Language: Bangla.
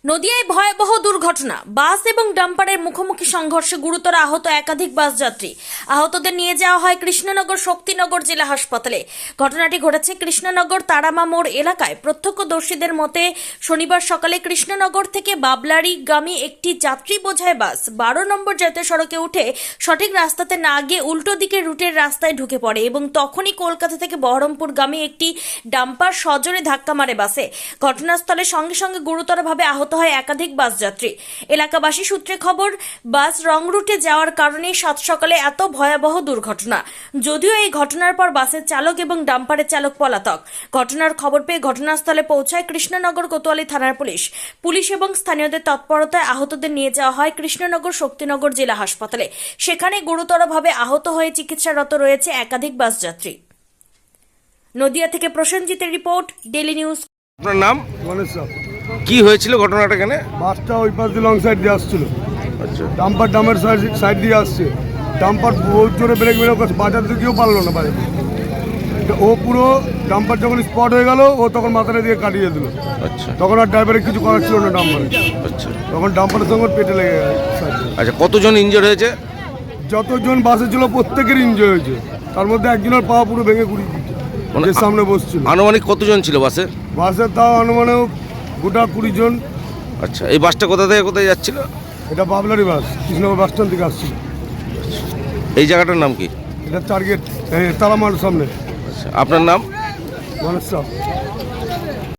নদিয়ায় ভয়াবহ দুর্ঘটনা। বাস এবং ডাম্পারের মুখোমুখি সংঘর্ষে গুরুতর আহত একাধিক বাস যাত্রী। আহতদের নিয়ে যাওয়া হয় কৃষ্ণনগর শক্তিনগর জেলা হাসপাতালে। ঘটনাটি ঘটেছে কৃষ্ণনগর তারামা মোড় এলাকায়। প্রত্যক্ষদর্শীদের মতে শনিবার সকালে কৃষ্ণনগর থেকে বাবলারিগামী একটি যাত্রী বোঝাই বাস 12 নম্বর জাতীয় সড়কে উঠে সঠিক রাস্তাতে না গিয়ে উল্টো দিকের রুটের রাস্তায় ঢুকে পড়ে এবং তখনই কলকাতা থেকে বহরমপুরগামী একটি ডাম্পার সজোরে ধাক্কা মারে বাসে। ঘটনাস্থলে সঙ্গে সঙ্গে গুরুতরভাবে আহত হয় একাধিক বাস যাত্রী। এলাকাবাসী সূত্রে খবর, বাস রং রুটে যাওয়ার কারণেই সাত সকালে এত ভয়াবহ দুর্ঘটনা। যদিও এই ঘটনার পর বাসের চালক এবং ডাম্পারের চালক পলাতক। ঘটনার খবর পেয়ে ঘটনাস্থলে পৌঁছায় কৃষ্ণনগর কোতোয়ালি থানার পুলিশ এবং স্থানীয়দের তৎপরতায় আহতদের নিয়ে যাওয়া হয় কৃষ্ণনগর শক্তিনগর জেলা হাসপাতালে। সেখানে গুরুতরভাবে আহত হয়ে চিকিৎসারত রয়েছে একাধিক বাস যাত্রী। নদিয়া থেকে প্রসেনজিতের রিপোর্ট, ডেইলি নিউজ। আপনার নাম? গণেশ সাহ। কি হয়েছিল ঘটনাটা এখানে? বাসটা ওই পাশ দিয়ে লং সাইড দিয়ে আসছিল, আচ্ছা, ডাম্পার ডামের সাইড দিয়ে আসছে। ডাম্পার বহুত জোরে ব্রেক মেরে বাজাতে কেউ পারলো না বাইরে। ও পুরো ডাম্পার যখন স্পট হয়ে গেল, ও তখন মাথাটা দিয়ে কাটিয়ে দিল। আচ্ছা, তখন আর ড্রাইভারের কিছু করার ছিল না ডাম্পারে। আচ্ছা, তখন ডাম্পারের সঙ্গে পেটে লেগে গেছে। আচ্ছা, কতজন ইনজোর হয়েছে? যতজন বাসে ছিল প্রত্যেকের ইনজয় হয়েছে। তার মধ্যে একজনের পা পুরো ভেঙে গুড়িয়ে দিচ্ছে, মানে যে সামনে বসছিল। আনুমানিক কতজন ছিল বাসে? বাসে তাও অনুমানেও গোটা 20 জন। আচ্ছা, এই বাসটা কোথা থেকে কোথায় যাচ্ছিল? এটা বাবলারি বাস, কৃষ্ণনগর বাস স্ট্যান্ড থেকে আসছিল। এই জায়গাটার নাম কি? এটা টার্গেট তারামার সামনে। আচ্ছা, আপনার নাম? গণেশ সাহ।